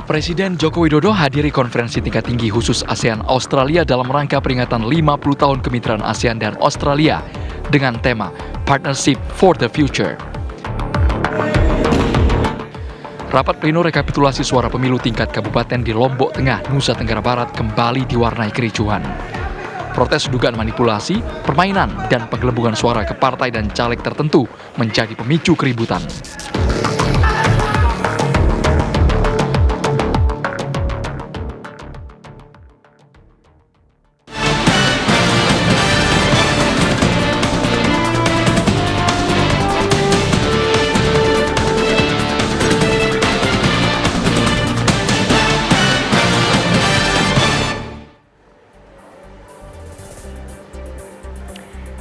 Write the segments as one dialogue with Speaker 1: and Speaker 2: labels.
Speaker 1: Presiden Joko Widodo hadiri konferensi tingkat tinggi khusus ASEAN Australia dalam rangka peringatan 50 tahun kemitraan ASEAN dan Australia dengan tema Partnership for the Future. Rapat pleno rekapitulasi suara pemilu tingkat kabupaten di Lombok Tengah, Nusa Tenggara Barat kembali diwarnai kericuhan. Protes dugaan manipulasi, permainan, dan penggelembungan suara ke partai dan caleg tertentu menjadi pemicu keributan.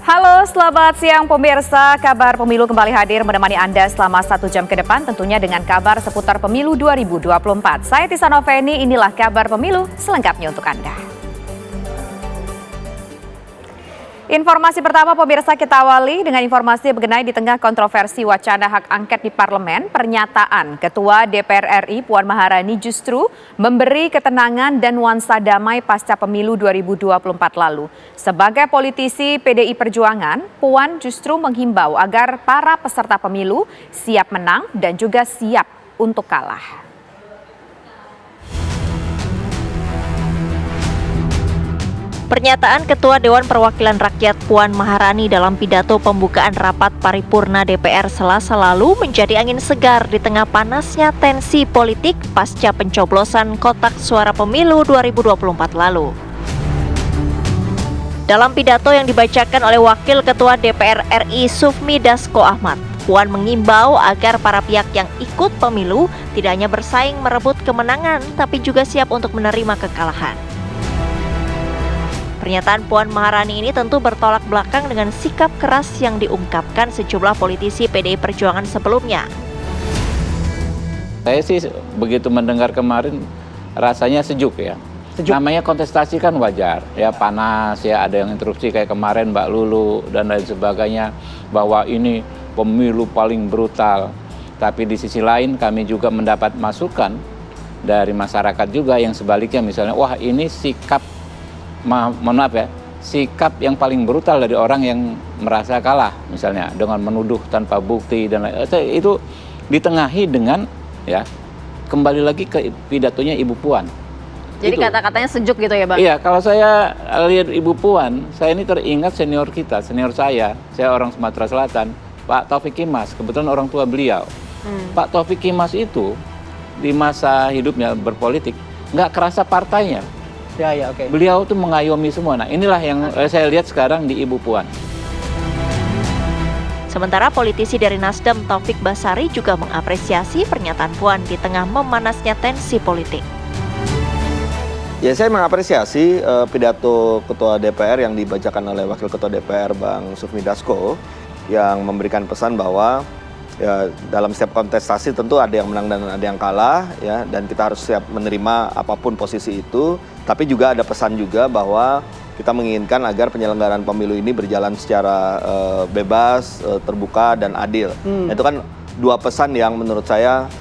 Speaker 2: Halo, selamat siang pemirsa. Kabar Pemilu kembali hadir menemani Anda selama 1 jam ke depan, tentunya dengan kabar seputar Pemilu 2024. Saya Tisa Noveni, inilah kabar Pemilu selengkapnya untuk Anda. Informasi pertama pemirsa, kita awali dengan informasi mengenai di tengah kontroversi wacana hak angket di parlemen, pernyataan Ketua DPR RI Puan Maharani justru memberi ketenangan dan nuansa damai pasca pemilu 2024 lalu. Sebagai politisi PDI Perjuangan, Puan justru menghimbau agar para peserta pemilu siap menang dan juga siap untuk kalah.
Speaker 3: Pernyataan Ketua Dewan Perwakilan Rakyat Puan Maharani dalam pidato pembukaan rapat paripurna DPR Selasa lalu menjadi angin segar di tengah panasnya tensi politik pasca pencoblosan kotak suara pemilu 2024 lalu. Dalam pidato yang dibacakan oleh Wakil Ketua DPR RI Sufmi Dasko Ahmad, Puan mengimbau agar para pihak yang ikut pemilu tidak hanya bersaing merebut kemenangan, tapi juga siap untuk menerima kekalahan. Pernyataan Puan Maharani ini tentu bertolak belakang dengan sikap keras yang diungkapkan sejumlah politisi PDI Perjuangan sebelumnya.
Speaker 4: Saya sih begitu mendengar kemarin rasanya sejuk ya. Namanya kontestasi kan wajar ya, panas ya, ada yang interupsi kayak kemarin Mbak Lulu dan lain sebagainya, bahwa ini pemilu paling brutal. Tapi di sisi lain kami juga mendapat masukan dari masyarakat juga yang sebaliknya, misalnya wah ini sikap sikap yang paling brutal dari orang yang merasa kalah, misalnya dengan menuduh tanpa bukti dan lain. Itu ditengahi dengan ya kembali lagi ke pidatonya Ibu Puan.
Speaker 2: Jadi kata-katanya sejuk gitu ya Bang?
Speaker 4: Iya, kalau saya lihat Ibu Puan, saya ini teringat senior saya orang Sumatera Selatan, Pak Taufik Kimas, kebetulan orang tua beliau. Pak Taufik Kimas itu di masa hidupnya berpolitik nggak kerasa partainya. Ya, okay. Beliau tuh mengayomi semua. Nah, inilah yang saya lihat sekarang di Ibu Puan.
Speaker 3: Sementara politisi dari Nasdem Taufik Basari juga mengapresiasi pernyataan Puan di tengah memanasnya tensi politik.
Speaker 5: Ya, saya mengapresiasi pidato Ketua DPR yang dibacakan oleh Wakil Ketua DPR Bang Sufmi Dasko, yang memberikan pesan bahwa ya, dalam setiap kontestasi tentu ada yang menang dan ada yang kalah ya, dan kita harus siap menerima apapun posisi itu. Tapi juga ada pesan juga bahwa kita menginginkan agar penyelenggaraan pemilu ini berjalan secara bebas, terbuka dan adil. Nah, itu kan dua pesan yang menurut saya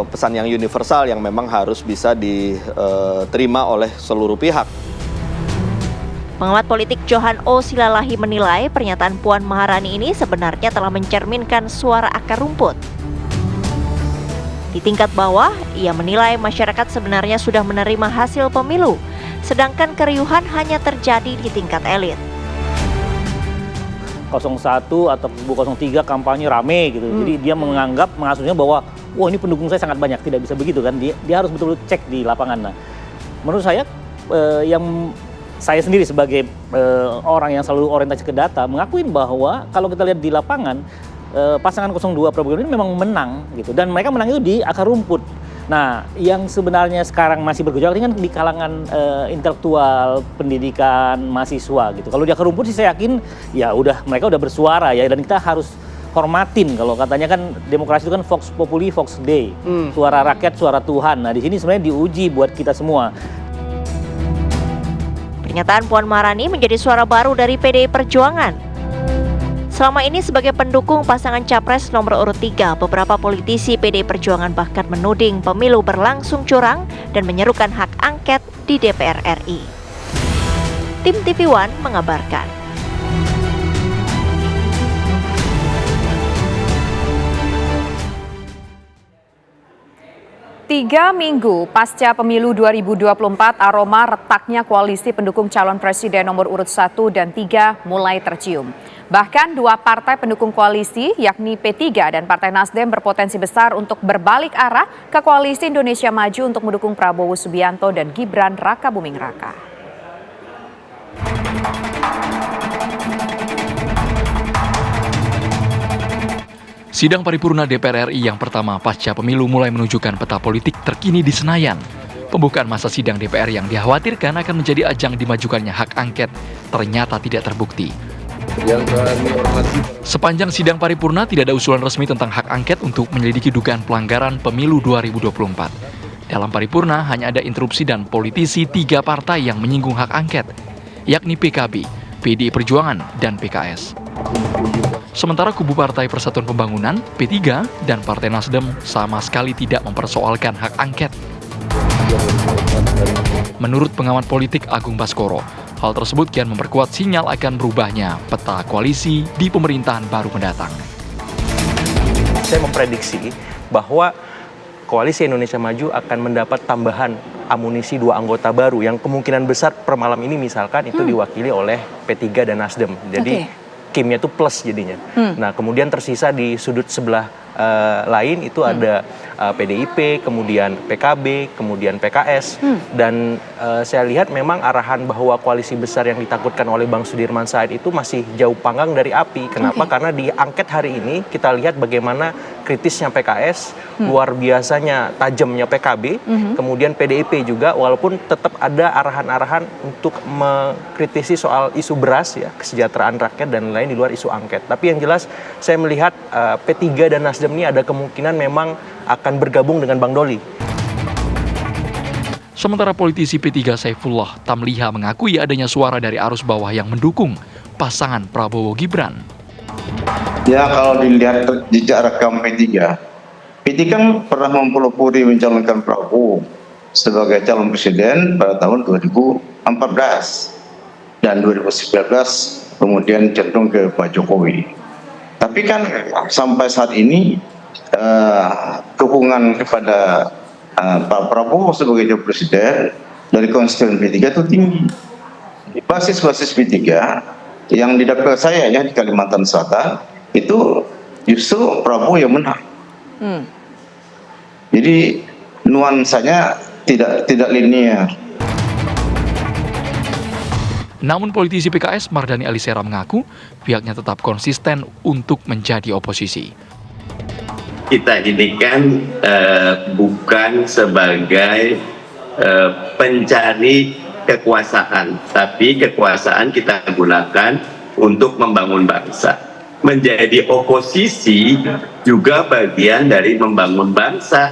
Speaker 5: pesan yang universal yang memang harus bisa diterima oleh seluruh pihak.
Speaker 3: Pengamat politik Johan O. Silalahi menilai pernyataan Puan Maharani ini sebenarnya telah mencerminkan suara akar rumput. Di tingkat bawah, ia menilai masyarakat sebenarnya sudah menerima hasil pemilu, sedangkan keriuhan hanya terjadi di tingkat elit.
Speaker 6: 01 atau kubu 03 kampanye rame gitu. Jadi dia mengasumsinya bahwa wah ini pendukung saya sangat banyak, tidak bisa begitu kan. Dia harus betul-betul cek di lapangan. Nah, menurut saya yang saya sendiri sebagai orang yang selalu orientasi ke data mengakuin bahwa kalau kita lihat di lapangan pasangan 02 Prabowo ini memang menang gitu, dan mereka menang itu di akar rumput. Nah, yang sebenarnya sekarang masih bergejolak ini kan di kalangan intelektual, pendidikan, mahasiswa gitu. Kalau di akar rumput sih saya yakin ya mereka udah bersuara ya, dan kita harus hormatin. Kalau katanya kan demokrasi itu kan vox populi vox dei, suara rakyat suara Tuhan. Nah, di sini sebenarnya diuji buat kita semua.
Speaker 3: Pernyataan Puan Maharani menjadi suara baru dari PDI Perjuangan. Selama ini sebagai pendukung pasangan Capres nomor urut 3, beberapa politisi PDI Perjuangan bahkan menuding pemilu berlangsung curang dan menyerukan hak angket di DPR RI. Tim TV One mengabarkan.
Speaker 2: 3 minggu pasca pemilu 2024, aroma retaknya koalisi pendukung calon presiden nomor urut 1 dan 3 mulai tercium. Bahkan 2 partai pendukung koalisi, yakni P3 dan Partai Nasdem, berpotensi besar untuk berbalik arah ke koalisi Indonesia Maju untuk mendukung Prabowo Subianto dan Gibran Rakabuming Raka.
Speaker 1: Sidang paripurna DPR RI yang pertama pasca pemilu mulai menunjukkan peta politik terkini di Senayan. Pembukaan masa sidang DPR yang dikhawatirkan akan menjadi ajang dimajukannya hak angket ternyata tidak terbukti. Sepanjang sidang paripurna tidak ada usulan resmi tentang hak angket untuk menyelidiki dugaan pelanggaran pemilu 2024. Dalam paripurna hanya ada interupsi dan politisi 3 partai yang menyinggung hak angket, yakni PKB, PDI Perjuangan, dan PKS. Sementara kubu Partai Persatuan Pembangunan, P3, dan Partai Nasdem sama sekali tidak mempersoalkan hak angket. Menurut pengamat politik Agung Baskoro, hal tersebut kian memperkuat sinyal akan berubahnya peta koalisi di pemerintahan baru mendatang.
Speaker 7: Saya memprediksi bahwa Koalisi Indonesia Maju akan mendapat tambahan amunisi 2 anggota baru yang kemungkinan besar per malam ini misalkan itu diwakili oleh P3 dan Nasdem. Jadi kimnya itu plus jadinya. Nah, kemudian tersisa di sudut sebelah lain itu ada PDIP, kemudian PKB, kemudian PKS. Dan saya lihat memang arahan bahwa koalisi besar yang ditakutkan oleh Bang Sudirman Said itu masih jauh panggang dari api. Kenapa? Karena di angket hari ini kita lihat bagaimana kritisnya PKS, luar biasanya tajamnya PKB, kemudian PDIP juga, walaupun tetap ada arahan-arahan untuk mengkritisi soal isu beras, ya, kesejahteraan rakyat dan lain di luar isu angket. Tapi yang jelas saya melihat P3 dan Nasdem ini ada kemungkinan memang akan bergabung dengan Bang Doli.
Speaker 1: Sementara politisi P3 Saifullah Tamliha mengakui adanya suara dari arus bawah yang mendukung pasangan Prabowo Gibran.
Speaker 8: Ya, kalau dilihat jejak rekam P3 kan pernah mempelopori mencalonkan Prabowo sebagai calon presiden pada tahun 2014 dan 2019 kemudian cenderung ke Pak Jokowi. Tapi kan sampai saat ini dukungan kepada Pak Prabowo sebagai calon presiden dari konstituen P3 itu tinggi. Di basis-basis P3 yang di dapil saya ya di Kalimantan Selatan itu justru Prabowo yang menang. Jadi nuansanya tidak linear.
Speaker 1: Namun politisi PKS Mardhani Alisera mengaku pihaknya tetap konsisten untuk menjadi oposisi.
Speaker 9: Kita ini kan bukan sebagai pencari kekuasaan, tapi kekuasaan kita gunakan untuk membangun bangsa. Menjadi oposisi juga bagian dari membangun bangsa,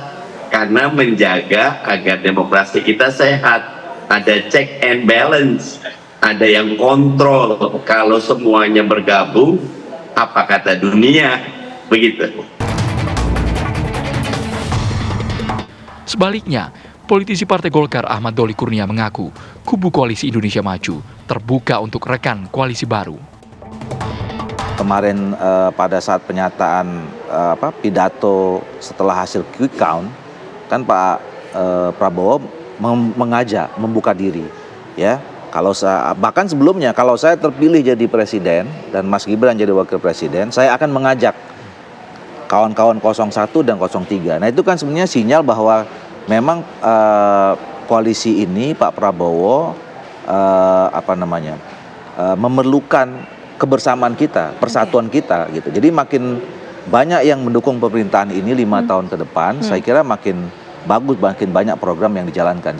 Speaker 9: karena menjaga agar demokrasi kita sehat, ada check and balance, ada yang kontrol. Kalau semuanya bergabung, apa kata dunia? Begitu.
Speaker 1: Sebaliknya, politisi Partai Golkar Ahmad Doli Kurnia mengaku kubu Koalisi Indonesia Maju terbuka untuk rekan koalisi baru.
Speaker 10: Kemarin pada saat penyataan pidato setelah hasil quick count, kan Pak Prabowo mengajak membuka diri, ya. Bahkan sebelumnya kalau saya terpilih jadi presiden dan Mas Gibran jadi wakil presiden, saya akan mengajak kawan-kawan 01 dan 03. Nah, itu kan sebenarnya sinyal bahwa memang koalisi ini Pak Prabowo memerlukan kebersamaan kita, persatuan kita gitu. Jadi makin banyak yang mendukung pemerintahan ini 5 tahun ke depan, saya kira makin bagus, makin banyak program yang dijalankan.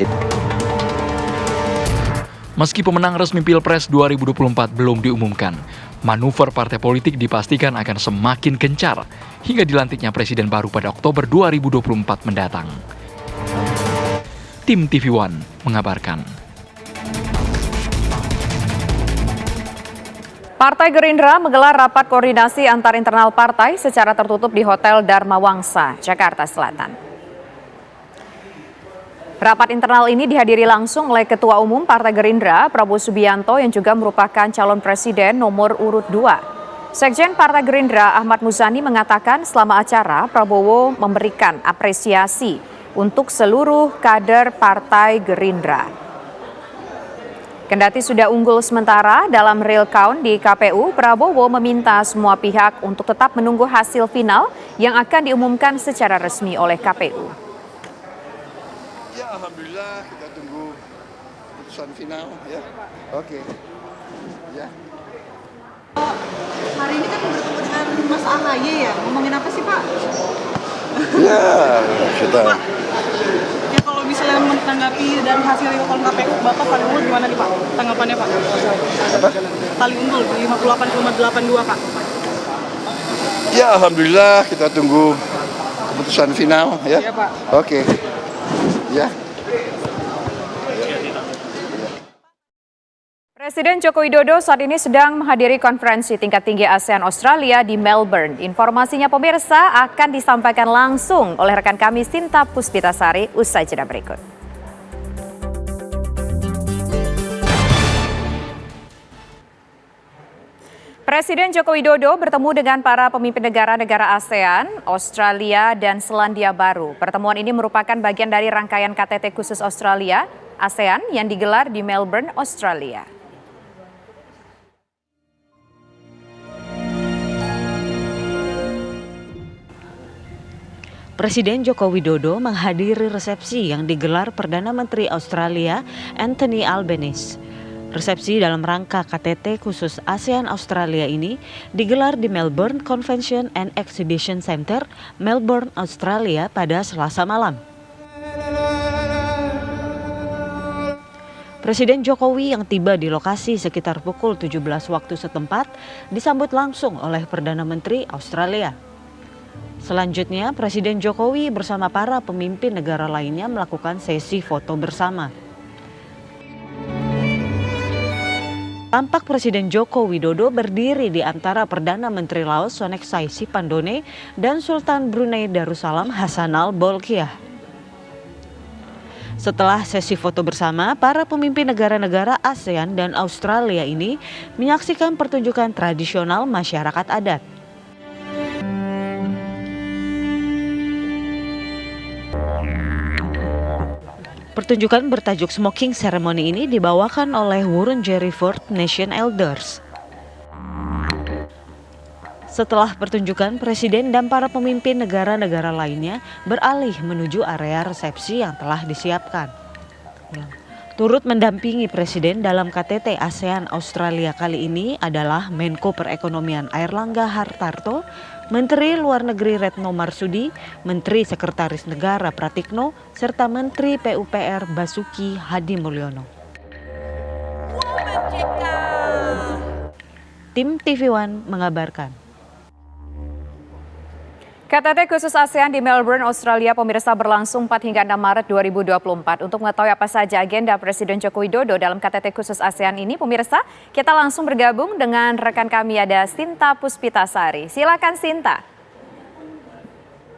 Speaker 1: Meski pemenang resmi Pilpres 2024 belum diumumkan, manuver partai politik dipastikan akan semakin gencar hingga dilantiknya presiden baru pada Oktober 2024 mendatang. Tim TV One mengabarkan.
Speaker 2: Partai Gerindra menggelar rapat koordinasi antar internal partai secara tertutup di Hotel Dharma Wangsa, Jakarta Selatan. Rapat internal ini dihadiri langsung oleh Ketua Umum Partai Gerindra, Prabowo Subianto, yang juga merupakan calon presiden nomor urut 2. Sekjen Partai Gerindra, Ahmad Muzani, mengatakan selama acara, Prabowo memberikan apresiasi untuk seluruh kader Partai Gerindra. Kendati sudah unggul sementara dalam real count di KPU, Prabowo meminta semua pihak untuk tetap menunggu hasil final yang akan diumumkan secara resmi oleh KPU.
Speaker 11: Ya, alhamdulillah kita tunggu keputusan final ya. Oke. Ya.
Speaker 12: Hari ini kan bertemu dengan Mas AHY ya, ngomongin apa sih Pak?
Speaker 11: Ya, kita.
Speaker 12: Ya kalau misalnya menanggapi dari hasil real count KPU, Bapak paling unggul gimana nih Pak? Tanggapannya Pak?
Speaker 11: Apa?
Speaker 12: Paling unggul 58,82 Pak.
Speaker 11: Ya, alhamdulillah kita tunggu keputusan final ya.
Speaker 12: Iya Pak.
Speaker 11: Oke. Ya.
Speaker 2: Presiden Joko Widodo saat ini sedang menghadiri konferensi tingkat tinggi ASEAN Australia di Melbourne. Informasinya pemirsa akan disampaikan langsung oleh rekan kami Sinta Puspitasari usai jeda berikut. Presiden Joko Widodo bertemu dengan para pemimpin negara-negara ASEAN, Australia, dan Selandia Baru. Pertemuan ini merupakan bagian dari rangkaian KTT khusus Australia, ASEAN yang digelar di Melbourne, Australia.
Speaker 13: Presiden Joko Widodo menghadiri resepsi yang digelar Perdana Menteri Australia Anthony Albanese. Resepsi dalam rangka KTT khusus ASEAN Australia ini digelar di Melbourne Convention and Exhibition Centre, Melbourne, Australia pada Selasa malam. Presiden Jokowi yang tiba di lokasi sekitar pukul 17 waktu setempat disambut langsung oleh Perdana Menteri Australia. Selanjutnya, Presiden Jokowi bersama para pemimpin negara lainnya melakukan sesi foto bersama. Tampak Presiden Joko Widodo berdiri di antara Perdana Menteri Laos Sonexay Siphandone dan Sultan Brunei Darussalam Hassanal Bolkiah. Setelah sesi foto bersama, para pemimpin negara-negara ASEAN dan Australia ini menyaksikan pertunjukan tradisional masyarakat adat. Pertunjukan bertajuk Smoking Ceremony ini dibawakan oleh Wurundjeri First Nation Elders. Setelah pertunjukan, Presiden dan para pemimpin negara-negara lainnya beralih menuju area resepsi yang telah disiapkan. Turut mendampingi Presiden dalam KTT ASEAN Australia kali ini adalah Menko Perekonomian Airlangga Hartarto, Menteri Luar Negeri Retno Marsudi, Menteri Sekretaris Negara Pratikno, serta Menteri PUPR Basuki Hadi Mulyono. Tim TV One mengabarkan.
Speaker 2: KTT khusus ASEAN di Melbourne, Australia, pemirsa berlangsung 4 hingga 6 Maret 2024. Untuk mengetahui apa saja agenda Presiden Joko Widodo dalam KTT khusus ASEAN ini, pemirsa, kita langsung bergabung dengan rekan kami ada Sinta Puspitasari. Silakan Sinta.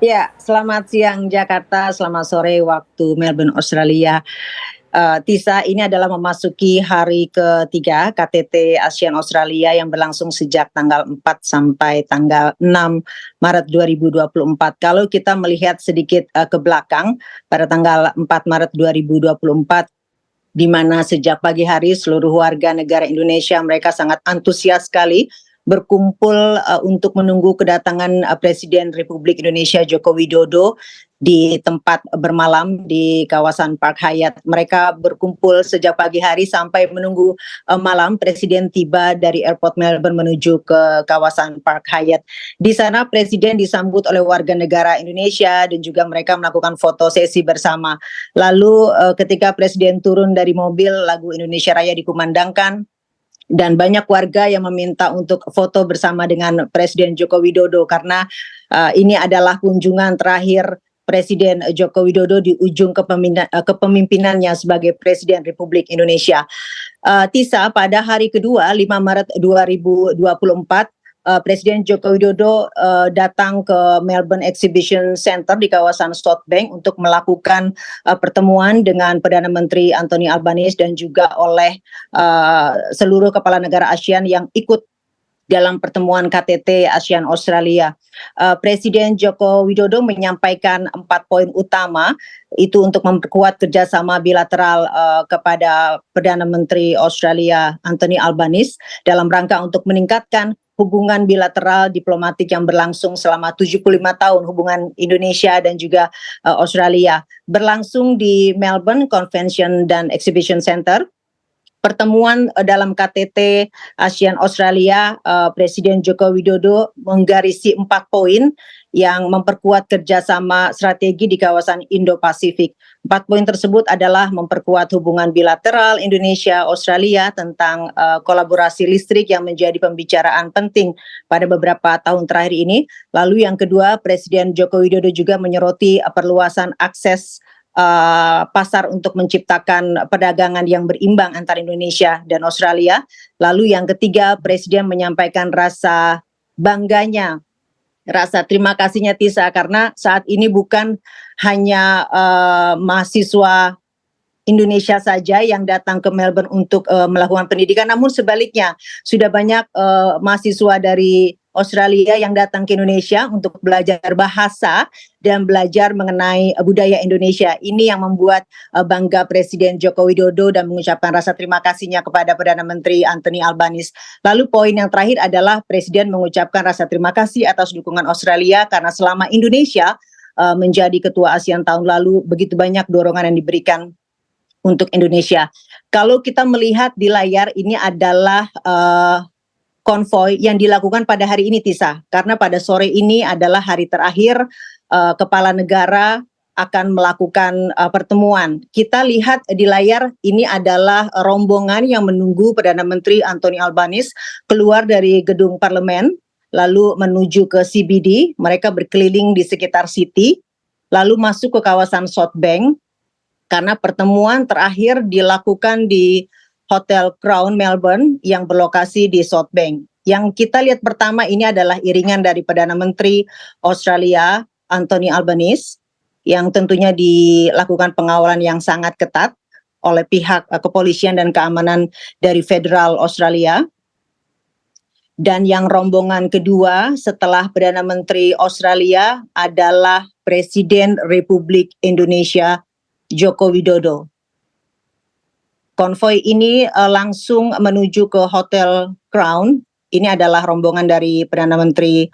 Speaker 14: Ya, selamat siang Jakarta, selamat sore waktu Melbourne, Australia. Tisa, ini adalah memasuki hari ketiga KTT ASEAN Australia yang berlangsung sejak tanggal 4 sampai tanggal 6 Maret 2024. Kalau kita melihat sedikit ke belakang, pada tanggal 4 Maret 2024, di mana sejak pagi hari seluruh warga negara Indonesia mereka sangat antusias sekali berkumpul untuk menunggu kedatangan Presiden Republik Indonesia Joko Widodo di tempat bermalam di kawasan Park Hyatt. Mereka berkumpul sejak pagi hari sampai menunggu malam Presiden tiba dari Airport Melbourne menuju ke kawasan Park Hyatt. Di sana Presiden disambut oleh warga negara Indonesia dan juga mereka melakukan foto sesi bersama. Lalu ketika Presiden turun dari mobil, lagu Indonesia Raya dikumandangkan. Dan banyak warga yang meminta untuk foto bersama dengan Presiden Joko Widodo karena ini adalah kunjungan terakhir Presiden Joko Widodo di ujung kepemimpinannya sebagai Presiden Republik Indonesia. Tisa, pada hari kedua 5 Maret 2024 Presiden Joko Widodo datang ke Melbourne Exhibition Center di kawasan South Bank untuk melakukan pertemuan dengan Perdana Menteri Anthony Albanese dan juga oleh seluruh kepala negara ASEAN yang ikut dalam pertemuan KTT ASEAN Australia. Presiden Joko Widodo menyampaikan 4 poin utama itu untuk memperkuat kerjasama bilateral kepada Perdana Menteri Australia Anthony Albanese dalam rangka untuk meningkatkan hubungan bilateral diplomatik yang berlangsung selama 75 tahun hubungan Indonesia dan juga Australia. Berlangsung di Melbourne Convention dan Exhibition Center. Pertemuan dalam KTT ASEAN Australia, Presiden Joko Widodo menggarisi 4 poin yang memperkuat kerjasama strategi di kawasan Indo-Pasifik. 4 poin tersebut adalah memperkuat hubungan bilateral Indonesia-Australia tentang kolaborasi listrik yang menjadi pembicaraan penting pada beberapa tahun terakhir ini. Lalu yang kedua, Presiden Joko Widodo juga menyoroti perluasan akses pasar untuk menciptakan perdagangan yang berimbang antara Indonesia dan Australia. Lalu yang ketiga, Presiden menyampaikan rasa bangganya, rasa terima kasihnya Tisa, karena saat ini bukan hanya mahasiswa Indonesia saja yang datang ke Melbourne untuk melakukan pendidikan, namun sebaliknya sudah banyak mahasiswa dari Australia yang datang ke Indonesia untuk belajar bahasa dan belajar mengenai budaya Indonesia. Ini yang membuat bangga Presiden Joko Widodo dan mengucapkan rasa terima kasihnya kepada Perdana Menteri Anthony Albanese. Lalu poin yang terakhir adalah Presiden mengucapkan rasa terima kasih atas dukungan Australia karena selama Indonesia menjadi ketua ASEAN tahun lalu begitu banyak dorongan yang diberikan untuk Indonesia. Kalau kita melihat di layar ini adalah konvoy yang dilakukan pada hari ini Tisa, karena pada sore ini adalah hari terakhir kepala negara akan melakukan pertemuan. Kita lihat di layar ini adalah rombongan yang menunggu Perdana Menteri Anthony Albanese keluar dari gedung parlemen lalu menuju ke CBD. Mereka berkeliling di sekitar City lalu masuk ke kawasan South Bank karena pertemuan terakhir dilakukan di Hotel Crown Melbourne yang berlokasi di South Bank. Yang kita lihat pertama ini adalah iringan dari Perdana Menteri Australia Anthony Albanese yang tentunya dilakukan pengawalan yang sangat ketat oleh pihak kepolisian dan keamanan dari Federal Australia. Dan yang rombongan kedua setelah Perdana Menteri Australia adalah Presiden Republik Indonesia Joko Widodo. Konvoy ini langsung menuju ke Hotel Crown. Ini adalah rombongan dari Perdana Menteri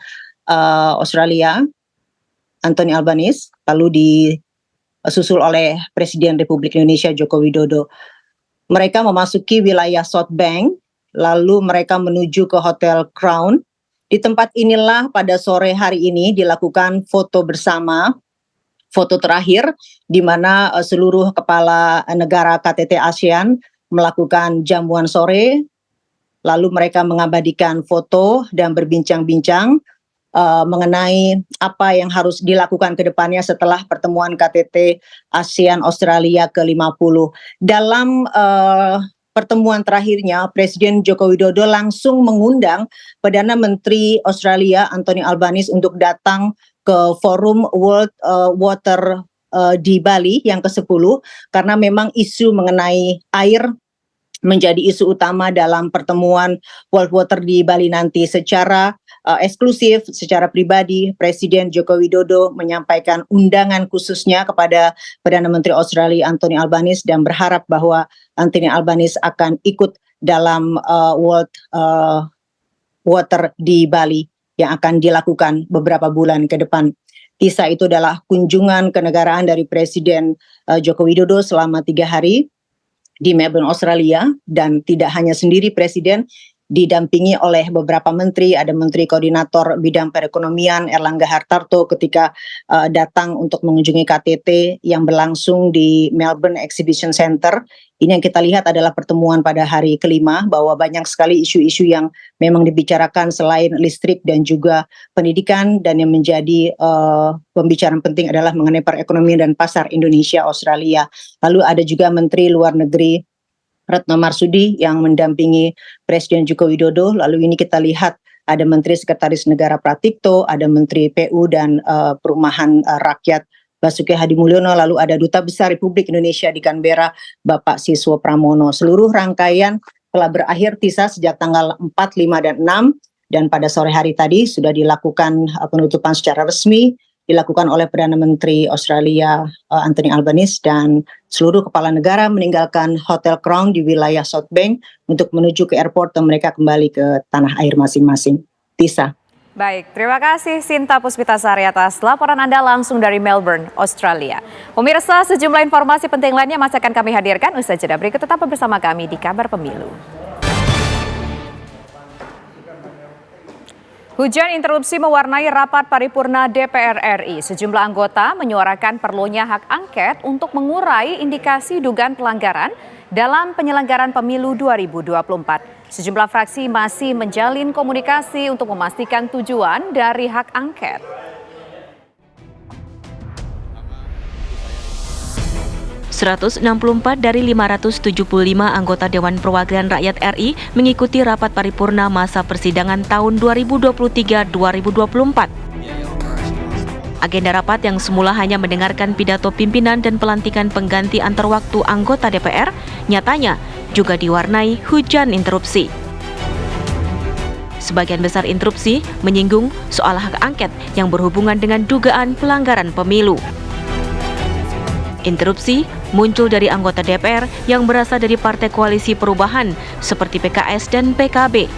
Speaker 14: Australia, Anthony Albanese, lalu disusul oleh Presiden Republik Indonesia Joko Widodo. Mereka memasuki wilayah South Bank, lalu mereka menuju ke Hotel Crown. Di tempat inilah pada sore hari ini dilakukan foto bersama, foto terakhir di mana seluruh kepala negara KTT ASEAN melakukan jamuan sore, lalu mereka mengabadikan foto dan berbincang-bincang mengenai apa yang harus dilakukan ke depannya setelah pertemuan KTT ASEAN Australia ke-50. Dalam pertemuan terakhirnya, Presiden Joko Widodo langsung mengundang Perdana Menteri Australia Anthony Albanese untuk datang ke forum World Water di Bali yang ke-10 karena memang isu mengenai air menjadi isu utama dalam pertemuan World Water di Bali nanti. Secara eksklusif, secara pribadi, Presiden Joko Widodo menyampaikan undangan khususnya kepada Perdana Menteri Australia Anthony Albanese dan berharap bahwa Anthony Albanese akan ikut dalam World Water di Bali yang akan dilakukan beberapa bulan ke depan. Tisa, itu adalah kunjungan kenegaraan dari Presiden Joko Widodo selama 3 hari di Melbourne, Australia, dan tidak hanya sendiri Presiden, didampingi oleh beberapa menteri. Ada Menteri Koordinator Bidang Perekonomian Erlangga Hartarto ketika datang untuk mengunjungi KTT yang berlangsung di Melbourne Exhibition Center. Ini yang kita lihat adalah pertemuan pada hari kelima, bahwa banyak sekali isu-isu yang memang dibicarakan selain listrik dan juga pendidikan, dan yang menjadi pembicaraan penting adalah mengenai perekonomian dan pasar Indonesia Australia. Lalu ada juga Menteri Luar Negeri Retno Marsudi yang mendampingi Presiden Joko Widodo. Lalu ini kita lihat ada Menteri Sekretaris Negara Pratikto, ada Menteri PU dan Perumahan Rakyat Basuki Hadi Mulyono, lalu ada Duta Besar Republik Indonesia di Canberra, Bapak Siswo Pramono. Seluruh rangkaian telah berakhir Tisa sejak tanggal 4, 5, dan 6, dan pada sore hari tadi sudah dilakukan penutupan secara resmi, dilakukan oleh Perdana Menteri Australia Anthony Albanese, dan seluruh kepala negara meninggalkan Hotel Crown di wilayah South Bank untuk menuju ke airport dan mereka kembali ke tanah air masing-masing. Tisa.
Speaker 2: Baik, terima kasih Sinta Puspitasari atas laporan Anda langsung dari Melbourne, Australia. Pemirsa, sejumlah informasi penting lainnya masih akan kami hadirkan usai jeda berikut. Tetap bersama kami di Kabar Pemilu. Hujan interupsi mewarnai rapat paripurna DPR RI. Sejumlah anggota menyuarakan perlunya hak angket untuk mengurai indikasi dugaan pelanggaran dalam penyelenggaraan pemilu 2024. Sejumlah fraksi masih menjalin komunikasi untuk memastikan tujuan dari hak angket.
Speaker 15: ...164 dari 575 anggota Dewan Perwakilan Rakyat RI mengikuti rapat paripurna masa persidangan tahun 2023-2024. Agenda rapat yang semula hanya mendengarkan pidato pimpinan dan pelantikan pengganti antar waktu anggota DPR, nyatanya juga diwarnai hujan interupsi. Sebagian besar interupsi menyinggung soal hak angket yang berhubungan dengan dugaan pelanggaran pemilu. Interupsi muncul dari anggota DPR yang berasal dari Partai Koalisi Perubahan seperti PKS dan PKB.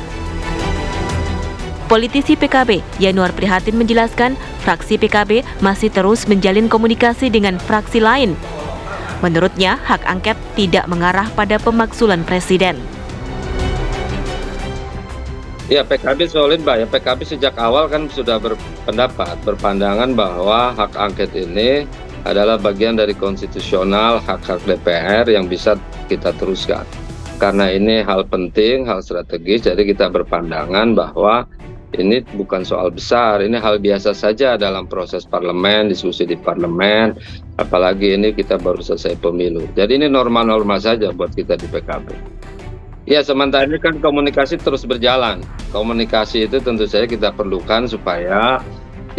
Speaker 15: Politisi PKB, Yanuar Prihatin menjelaskan fraksi PKB masih terus menjalin komunikasi dengan fraksi lain. Menurutnya, hak angket tidak mengarah pada pemakzulan Presiden.
Speaker 16: Ya, PKB solid, Mbak. Ya, PKB sejak awal kan sudah berpandangan bahwa hak angket ini adalah bagian dari konstitusional hak-hak DPR yang bisa kita teruskan. Karena ini hal penting, hal strategis, jadi kita berpandangan bahwa ini bukan soal besar, ini hal biasa saja dalam proses parlemen, diskusi di parlemen, apalagi ini kita baru selesai pemilu. Jadi ini norma-norma saja buat kita di PKB. Ya, sementara ini kan komunikasi terus berjalan. Komunikasi itu tentu saja kita perlukan supaya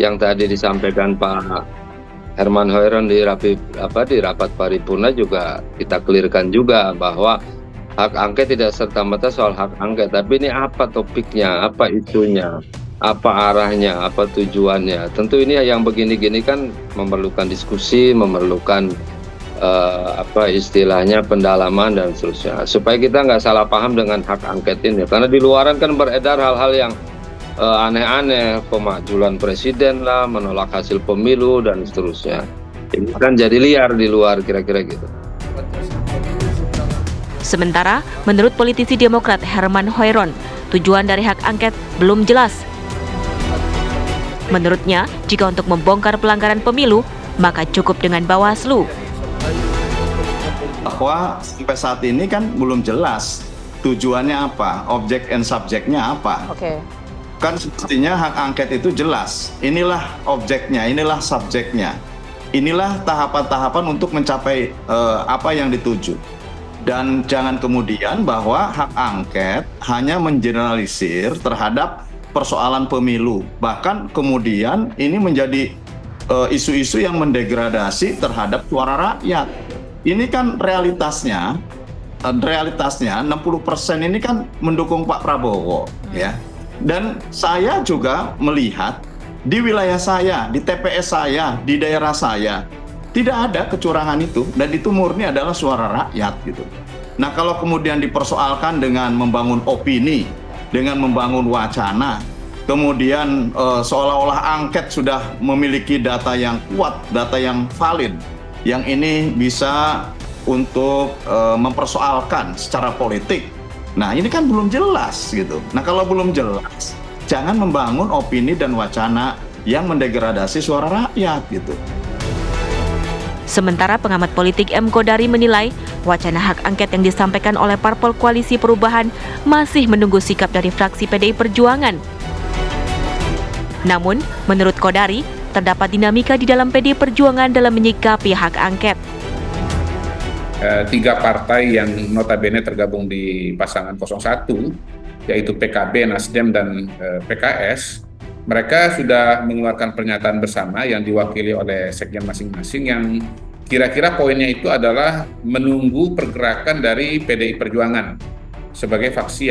Speaker 16: yang tadi disampaikan Pak Herman Hoeron di rapat paripurna juga kita clearkan juga bahwa hak angket tidak serta-merta soal hak angket, tapi ini apa topiknya, apa isunya, apa arahnya, apa tujuannya. Tentu ini yang begini-gini kan memerlukan diskusi, memerlukan istilahnya pendalaman dan seterusnya, supaya kita nggak salah paham dengan hak angket ini. Karena di luaran kan beredar hal-hal yang aneh-aneh, pemakzulan presiden lah, menolak hasil pemilu dan seterusnya. Ini kan jadi liar di luar, kira-kira gitu.
Speaker 15: Sementara, menurut politisi Demokrat Herman Hoeron, tujuan dari hak angket belum jelas. Menurutnya, jika untuk membongkar pelanggaran pemilu, maka cukup dengan Bawaslu.
Speaker 17: Bahwa sampai saat ini kan belum jelas tujuannya apa, objek and subjeknya apa.
Speaker 2: Oke.
Speaker 17: Kan semestinya hak angket itu jelas. Inilah objeknya, inilah subjeknya. Inilah tahapan-tahapan untuk mencapai apa yang dituju. Dan jangan kemudian bahwa hak angket hanya mengeneralisir terhadap persoalan pemilu. Bahkan kemudian ini menjadi isu-isu yang mendegradasi terhadap suara rakyat. Ini kan realitasnya 60% ini kan mendukung Pak Prabowo, ya. Dan saya juga melihat di wilayah saya, di TPS saya, di daerah saya, tidak ada kecurangan itu, dan itu murni adalah suara rakyat gitu. Nah, kalau kemudian dipersoalkan dengan membangun opini, dengan membangun wacana, kemudian seolah-olah angket sudah memiliki data yang kuat, data yang valid, yang ini bisa untuk mempersoalkan secara politik. Nah, ini kan belum jelas gitu. Nah, kalau belum jelas, jangan membangun opini dan wacana yang mendegradasi suara rakyat gitu.
Speaker 15: Sementara pengamat politik M. Kodari menilai wacana hak angket yang disampaikan oleh Parpol Koalisi Perubahan masih menunggu sikap dari fraksi PDI Perjuangan. Namun, menurut Kodari, terdapat dinamika di dalam PDI Perjuangan dalam menyikapi hak angket.
Speaker 18: tiga partai yang notabene tergabung di pasangan 01, yaitu PKB, Nasdem, dan PKS, mereka sudah mengeluarkan pernyataan bersama yang diwakili oleh sekjen masing-masing yang kira-kira poinnya itu adalah menunggu pergerakan dari PDI Perjuangan sebagai fraksi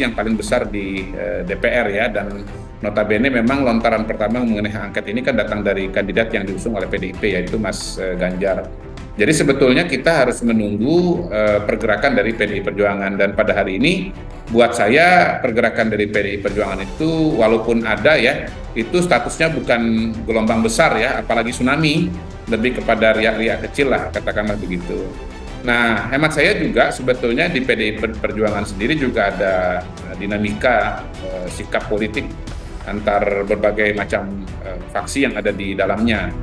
Speaker 18: yang paling besar di DPR ya, dan notabene memang lontaran pertama mengenai hak angket ini kan datang dari kandidat yang diusung oleh PDIP, yaitu Mas Ganjar. Jadi sebetulnya kita harus menunggu pergerakan dari PDI Perjuangan, dan pada hari ini buat saya pergerakan dari PDI Perjuangan itu walaupun ada ya, itu statusnya bukan gelombang besar ya, apalagi tsunami, lebih kepada riak-riak kecil lah, katakanlah begitu. Nah, hemat saya juga sebetulnya di PDI Perjuangan sendiri juga ada dinamika sikap politik antar berbagai macam faksi yang ada di dalamnya.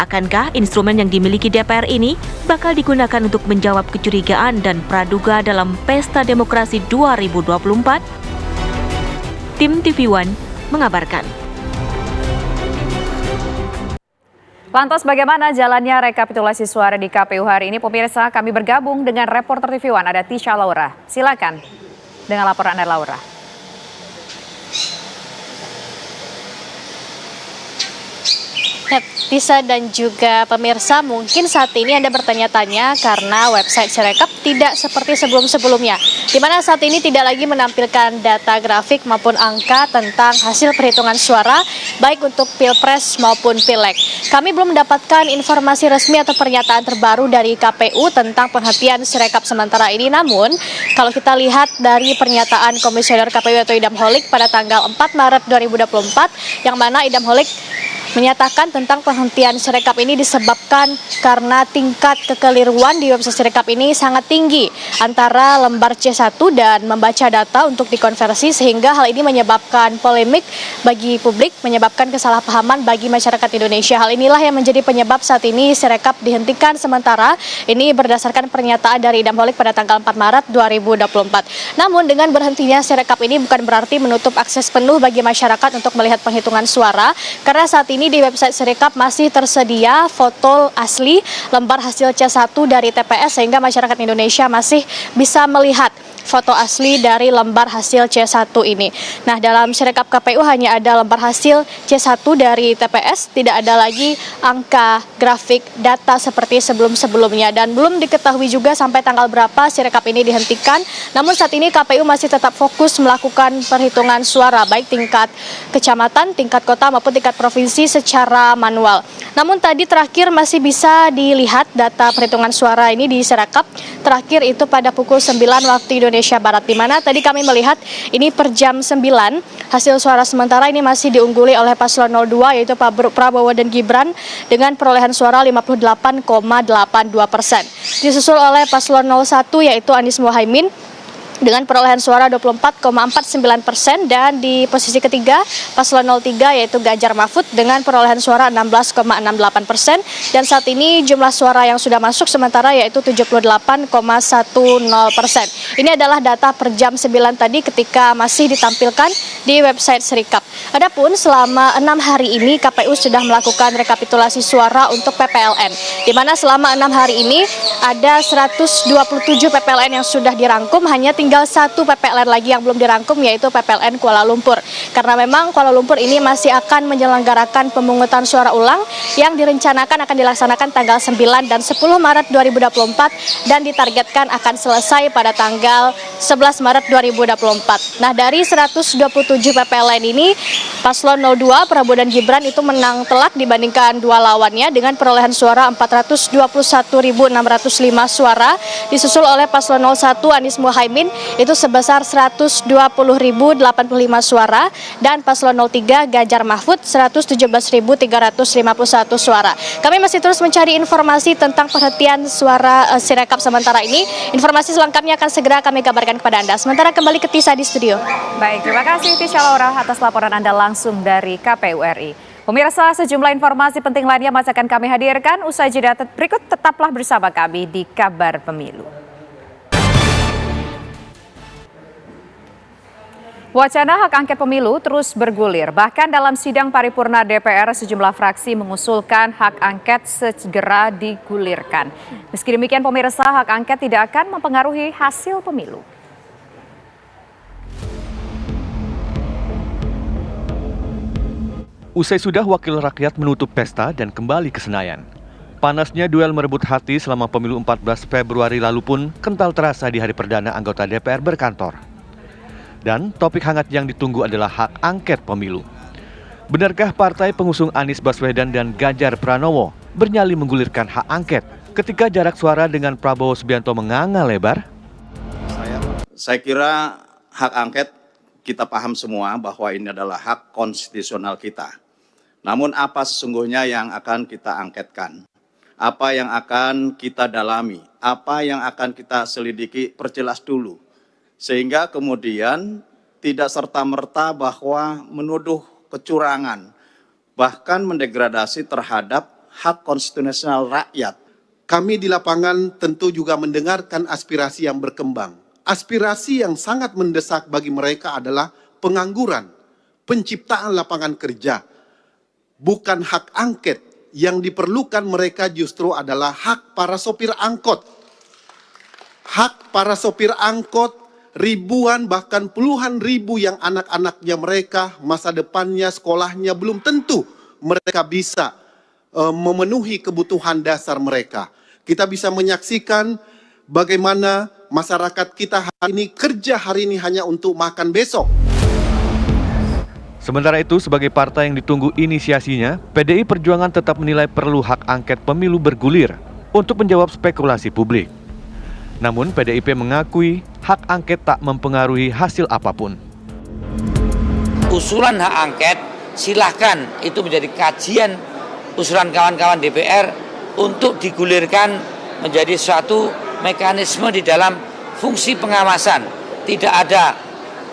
Speaker 15: Akankah instrumen yang dimiliki DPR ini bakal digunakan untuk menjawab kecurigaan dan praduga dalam Pesta Demokrasi 2024? Tim TV One mengabarkan.
Speaker 2: Lantas bagaimana jalannya rekapitulasi suara di KPU hari ini? Pemirsa, kami bergabung dengan reporter TV One, ada Tisha Laura. Silakan dengan laporan Anda, Laura.
Speaker 19: Tisa dan juga pemirsa, mungkin saat ini Anda bertanya-tanya karena website Sirekap tidak seperti sebelum-sebelumnya, di mana saat ini tidak lagi menampilkan data grafik maupun angka tentang hasil perhitungan suara, baik untuk Pilpres maupun Pileg. Kami belum mendapatkan informasi resmi atau pernyataan terbaru dari KPU tentang penghentian Sirekap sementara ini, namun kalau kita lihat dari pernyataan Komisioner KPU atau Idam Holik pada tanggal 4 Maret 2024, yang mana Idam Holik menyatakan tentang penghentian Sirekap ini disebabkan karena tingkat kekeliruan di website Sirekap ini sangat tinggi antara lembar C1 dan membaca data untuk dikonversi, sehingga hal ini menyebabkan polemik bagi publik, menyebabkan kesalahpahaman bagi masyarakat Indonesia. Hal inilah yang menjadi penyebab saat ini Sirekap dihentikan sementara. Ini berdasarkan pernyataan dari Idam Holik pada tanggal 4 Maret 2024. Namun dengan berhentinya Sirekap ini bukan berarti menutup akses penuh bagi masyarakat untuk melihat penghitungan suara, karena saat ini di website Sirekap masih tersedia foto asli lembar hasil C1 dari TPS, sehingga masyarakat Indonesia masih bisa melihat foto asli dari lembar hasil C1 ini. Nah, dalam Sirekap KPU hanya ada lembar hasil C1 dari TPS, tidak ada lagi angka, grafik, data seperti sebelum-sebelumnya, dan belum diketahui juga sampai tanggal berapa Sirekap ini dihentikan. Namun saat ini KPU masih tetap fokus melakukan perhitungan suara baik tingkat kecamatan, tingkat kota maupun tingkat provinsi secara manual. Namun tadi terakhir masih bisa dilihat data perhitungan suara ini di Sirekap terakhir itu pada pukul 9 waktu Indonesia Barat, di mana tadi kami melihat ini per jam 9 hasil suara sementara ini masih diungguli oleh paslon 02 yaitu Pak Prabowo dan Gibran dengan perolehan suara 58,82%. Disusul oleh paslon 01 yaitu Anies Mohaimin dengan perolehan suara 24,49%, dan di posisi ketiga paslon 03 yaitu Ganjar Mahfud dengan perolehan suara 16,68%, dan saat ini jumlah suara yang sudah masuk sementara yaitu 78,10%. Ini adalah data per jam 9 tadi ketika masih ditampilkan di website Sirekap. Adapun selama 6 hari ini KPU sudah melakukan rekapitulasi suara untuk PPLN, di mana selama 6 hari ini ada 127 PPLN yang sudah dirangkum, hanya tinggal satu PPLN lagi yang belum dirangkum yaitu PPLN Kuala Lumpur. Karena memang Kuala Lumpur ini masih akan menyelenggarakan pemungutan suara ulang yang direncanakan akan dilaksanakan tanggal 9 dan 10 Maret 2024 dan ditargetkan akan selesai pada tanggal 11 Maret 2024. Nah, dari 127 PPLN ini paslon 02 Prabowo dan Gibran itu menang telak dibandingkan dua lawannya dengan perolehan suara 421.605 suara, disusul oleh paslon 01 Anies Mohaimin itu sebesar 120.085 suara, dan paslon 03 Ganjar Mahfud 117.351 suara. Kami masih terus mencari informasi tentang perhentian suara Sirekap sementara ini. Informasi selengkapnya akan segera kami kabarkan kepada Anda. Sementara kembali ke Tisa di studio.
Speaker 2: Baik, terima kasih Tisha Laura atas laporan Anda langsung dari KPU RI. Pemirsa, sejumlah informasi penting lainnya masih akan kami hadirkan. Usai jeda berikut, tetaplah bersama kami di Kabar Pemilu. Wacana hak angket pemilu terus bergulir. Bahkan dalam sidang paripurna DPR, sejumlah fraksi mengusulkan hak angket segera digulirkan. Meski demikian, pemirsa, hak angket tidak akan mempengaruhi hasil pemilu.
Speaker 20: Usai sudah wakil rakyat menutup pesta dan kembali ke Senayan. Panasnya duel merebut hati selama pemilu 14 Februari lalu pun kental terasa di hari perdana anggota DPR berkantor. Dan topik hangat yang ditunggu adalah hak angket pemilu. Benarkah partai pengusung Anies Baswedan dan Ganjar Pranowo bernyali menggulirkan hak angket ketika jarak suara dengan Prabowo Subianto menganga lebar?
Speaker 21: Saya kira hak angket kita paham semua bahwa ini adalah hak konstitusional kita. Namun apa sesungguhnya yang akan kita angketkan? Apa yang akan kita dalami? Apa yang akan kita selidiki? Perjelas dulu. Sehingga kemudian tidak serta-merta bahwa menuduh kecurangan, bahkan mendegradasi terhadap hak konstitusional rakyat.
Speaker 22: Kami di lapangan tentu juga mendengarkan aspirasi yang berkembang. Aspirasi yang sangat mendesak bagi mereka adalah pengangguran, penciptaan lapangan kerja. Bukan hak angket, yang diperlukan mereka justru adalah hak para sopir angkot. Hak para sopir angkot, ribuan bahkan puluhan ribu yang anak-anaknya mereka, masa depannya, sekolahnya belum tentu mereka bisa memenuhi kebutuhan dasar mereka. Kita bisa menyaksikan bagaimana masyarakat kita hari ini kerja hari ini hanya untuk makan besok.
Speaker 20: Sementara itu, sebagai partai yang ditunggu inisiasinya, PDI Perjuangan tetap menilai perlu hak angket pemilu bergulir untuk menjawab spekulasi publik. Namun, PDIP mengakui hak angket tak mempengaruhi hasil apapun.
Speaker 23: Usulan hak angket, silahkan itu menjadi kajian usulan kawan-kawan DPR untuk digulirkan menjadi suatu mekanisme di dalam fungsi pengawasan. Tidak ada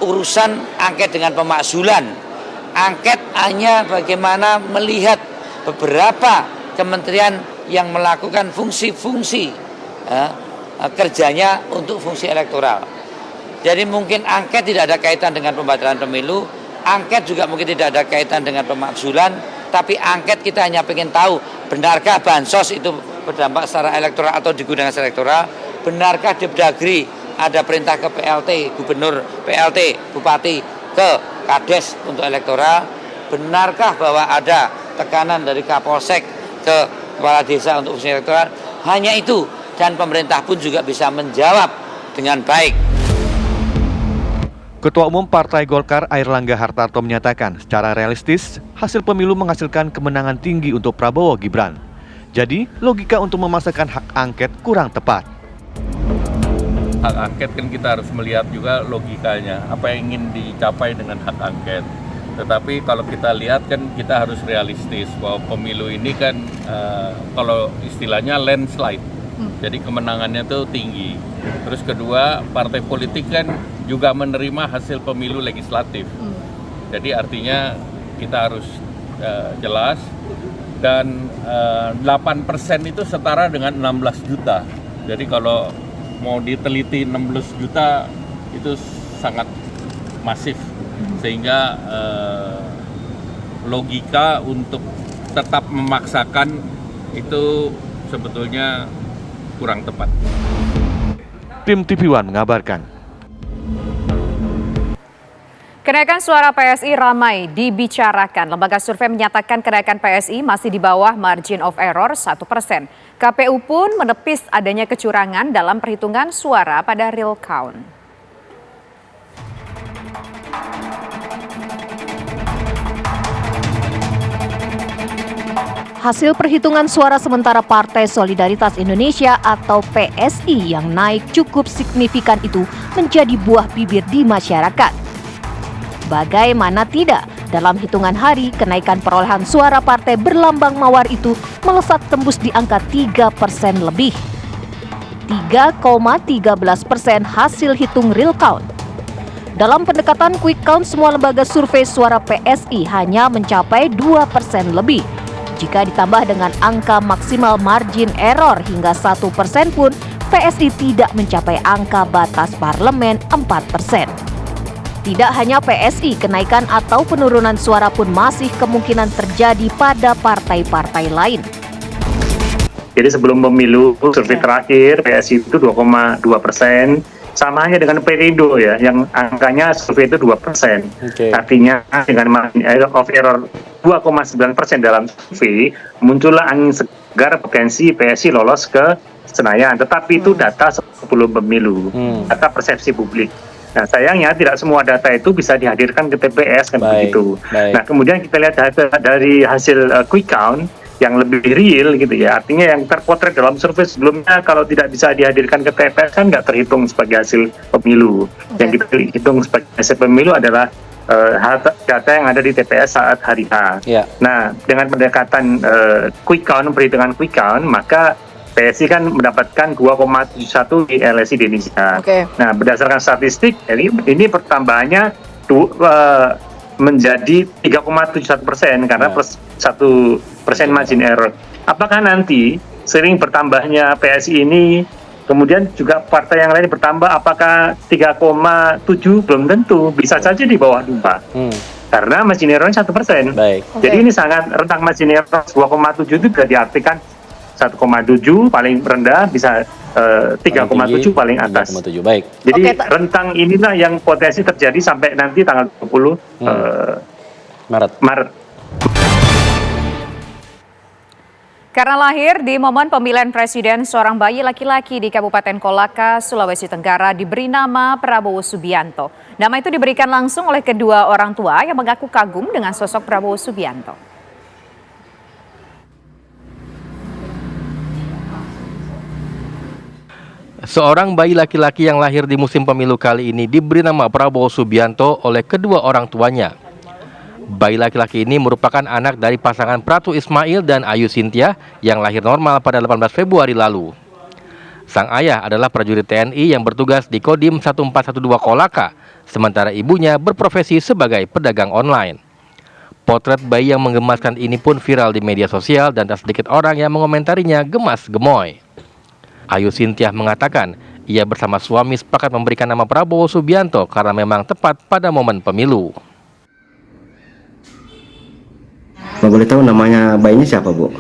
Speaker 23: urusan angket dengan pemakzulan. Angket hanya bagaimana melihat beberapa kementerian yang melakukan fungsi-fungsi kerjanya untuk fungsi elektoral. Jadi mungkin angket tidak ada kaitan dengan pembatalan pemilu, angket juga mungkin tidak ada kaitan dengan pemakzulan, tapi angket kita hanya ingin tahu benarkah bansos itu berdampak secara elektoral atau digunakan secara elektoral, benarkah Depdagri ada perintah ke PLT, gubernur PLT, bupati ke Kades untuk elektoral, benarkah bahwa ada tekanan dari Kapolsek ke kepala desa untuk fungsi elektoral, hanya itu, dan pemerintah pun juga bisa menjawab dengan baik.
Speaker 20: Ketua Umum Partai Golkar Airlangga Hartarto menyatakan secara realistis hasil pemilu menghasilkan kemenangan tinggi untuk Prabowo Gibran. Jadi logika untuk memaksakan hak angket kurang tepat.
Speaker 24: Hak angket kan kita harus melihat juga logikanya, apa yang ingin dicapai dengan hak angket. Tetapi kalau kita lihat kan kita harus realistis bahwa pemilu ini kan kalau istilahnya landslide, jadi kemenangannya tuh tinggi. Terus kedua, partai politik kan juga menerima hasil pemilu legislatif. Jadi artinya kita harus jelas, dan 8% itu setara dengan 16 juta. Jadi kalau mau diteliti 16 juta itu sangat masif, sehingga logika untuk tetap memaksakan itu sebetulnya kurang tepat.
Speaker 20: Tim TV One mengabarkan.
Speaker 2: Kenaikan suara PSI ramai dibicarakan. Lembaga survei menyatakan kenaikan PSI masih di bawah margin of error 1%. KPU pun menepis adanya kecurangan dalam perhitungan suara pada real count.
Speaker 25: Hasil perhitungan suara sementara Partai Solidaritas Indonesia atau PSI yang naik cukup signifikan itu menjadi buah bibir di masyarakat. Bagaimana tidak, dalam hitungan hari kenaikan perolehan suara partai berlambang mawar itu melesat tembus di angka 3% lebih. 3,13% hasil hitung real count. Dalam pendekatan quick count, semua lembaga survei suara PSI hanya mencapai 2% lebih. Jika ditambah dengan angka maksimal margin error hingga 1% pun, PSI tidak mencapai angka batas parlemen 4%. Tidak hanya PSI, kenaikan atau penurunan suara pun masih kemungkinan terjadi pada partai-partai lain.
Speaker 3: Jadi sebelum pemilu survei terakhir PSI itu 2,2%, sama hanya dengan Perindo ya, yang angkanya survei itu 2%. Artinya dengan margin of error 2,9% dalam survei, muncullah angin segar potensi PSI lolos ke Senayan. Tetapi itu data sebelum pemilu, data persepsi publik. Nah sayangnya tidak semua data itu bisa dihadirkan ke TPS kan begitu. Nah kemudian kita lihat data dari hasil quick count yang lebih real gitu ya, artinya yang terpotret dalam survei sebelumnya kalau tidak bisa dihadirkan ke TPS kan nggak terhitung sebagai hasil pemilu. Yang kita hitung sebagai hasil pemilu adalah data yang ada di TPS saat hari H. Nah dengan pendekatan quick count, perhitungan quick count, maka PSI kan mendapatkan 2,71 di LSI di Indonesia. Nah berdasarkan statistik ini pertambahannya menjadi 3,71% karena plus 1% margin error. Apakah nanti sering bertambahnya PSI ini kemudian juga partai yang lain bertambah, apakah 3,7? Belum tentu, bisa saja di bawah 2. Karena margin error-nya 1%. Jadi ini sangat rentang margin error 2,7 itu bisa diartikan 1,7 paling rendah, bisa 3,7 paling atas. Jadi rentang inilah yang potensi terjadi sampai nanti tanggal 20 Maret.
Speaker 2: Karena lahir di momen pemilihan presiden, seorang bayi laki-laki di Kabupaten Kolaka, Sulawesi Tenggara diberi nama Prabowo Subianto. Nama itu diberikan langsung oleh kedua orang tua yang mengaku kagum dengan sosok Prabowo Subianto.
Speaker 4: Seorang bayi laki-laki yang lahir di musim pemilu kali ini diberi nama Prabowo Subianto oleh kedua orang tuanya. Bayi laki-laki ini merupakan anak dari pasangan Pratu Ismail dan Ayu Sintia yang lahir normal pada 18 Februari lalu. Sang ayah adalah prajurit TNI yang bertugas di Kodim 1412 Kolaka, sementara ibunya berprofesi sebagai pedagang online. Potret bayi yang menggemaskan ini pun viral di media sosial dan tak sedikit orang yang mengomentarinya gemas-gemoy. Ayu Sintia mengatakan ia bersama suami sepakat memberikan nama Prabowo Subianto karena memang tepat pada momen pemilu.
Speaker 5: Boleh tahu namanya bayinya siapa, Bu?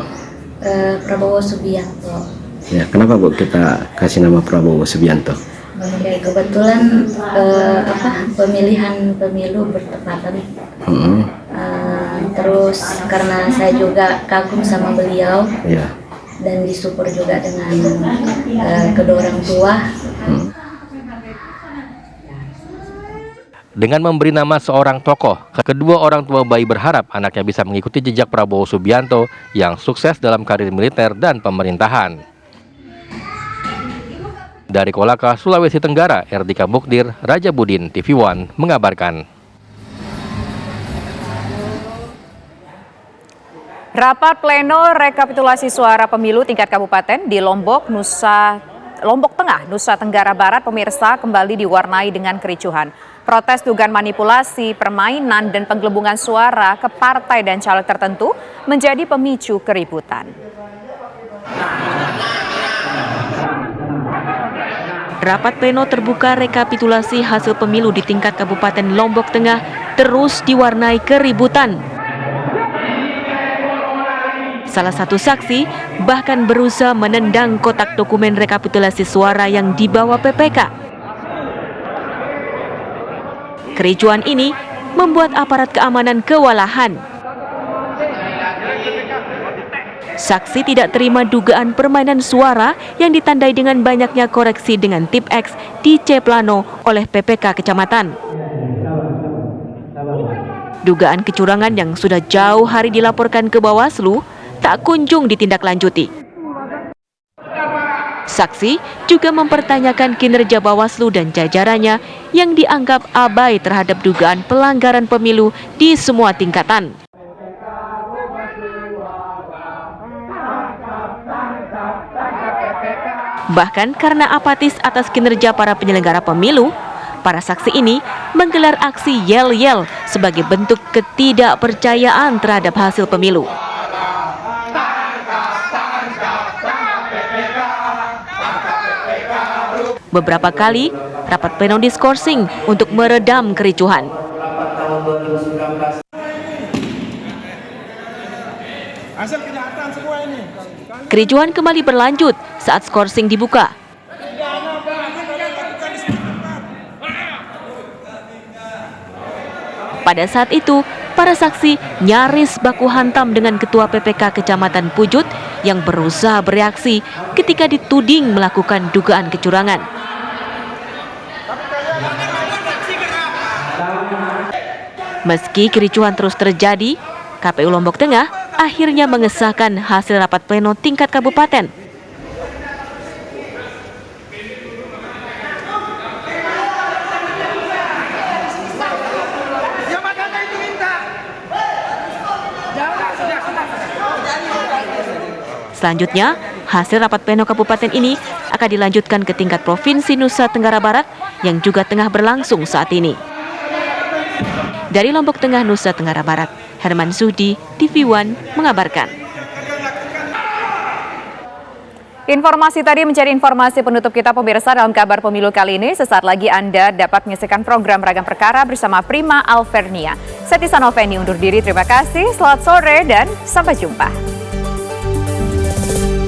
Speaker 6: Prabowo Subianto.
Speaker 5: Ya, kenapa Bu kita kasih nama Prabowo Subianto?
Speaker 6: Ya, kebetulan pemilihan pemilu bertepatan. Terus karena saya juga kagum sama beliau. Dan disupport juga dengan kedua orang tua.
Speaker 4: Dengan memberi nama seorang tokoh, kedua orang tua bayi berharap anaknya bisa mengikuti jejak Prabowo Subianto yang sukses dalam karir militer dan pemerintahan. Dari Kolaka, Sulawesi Tenggara, Erdika Mukdir, Raja Budin, TV One mengabarkan.
Speaker 2: Rapat pleno rekapitulasi suara pemilu tingkat kabupaten di Lombok Tengah, Nusa Tenggara Barat, pemirsa, kembali diwarnai dengan kericuhan. Protes dugaan manipulasi, permainan, dan penggelembungan suara ke partai dan caleg tertentu menjadi pemicu keributan.
Speaker 15: Rapat pleno terbuka rekapitulasi hasil pemilu di tingkat Kabupaten Lombok Tengah terus diwarnai keributan. Salah satu saksi bahkan berusaha menendang kotak dokumen rekapitulasi suara yang dibawa PPK. Kericuan ini membuat aparat keamanan kewalahan. Saksi tidak terima dugaan permainan suara yang ditandai dengan banyaknya koreksi dengan tip X di C Plano oleh PPK Kecamatan. Dugaan kecurangan yang sudah jauh hari dilaporkan ke Bawaslu tak kunjung ditindaklanjuti. Saksi juga mempertanyakan kinerja Bawaslu dan jajarannya yang dianggap abai terhadap dugaan pelanggaran pemilu di semua tingkatan. Bahkan karena apatis atas kinerja para penyelenggara pemilu, para saksi ini menggelar aksi yel-yel sebagai bentuk ketidakpercayaan terhadap hasil pemilu. Beberapa kali rapat pleno diskorsing untuk meredam kericuhan. Kericuhan kembali berlanjut saat skorsing dibuka. Pada saat itu, para saksi nyaris baku hantam dengan Ketua PPK Kecamatan Pujut yang berusaha bereaksi ketika dituding melakukan dugaan kecurangan. Meski kericuhan terus terjadi, KPU Lombok Tengah akhirnya mengesahkan hasil rapat pleno tingkat kabupaten. Selanjutnya, hasil rapat pleno kabupaten ini akan dilanjutkan ke tingkat Provinsi Nusa Tenggara Barat yang juga tengah berlangsung saat ini. Dari Lombok Tengah, Nusa Tenggara Barat, Herman Sudi, TV One mengabarkan.
Speaker 2: Informasi tadi menjadi informasi penutup kita pemirsa dalam kabar pemilu kali ini. Sesaat lagi Anda dapat menyaksikan program Ragam Perkara bersama Prima Alvernia. Saya Tisa Noveni undur diri, terima kasih, selamat sore dan sampai jumpa.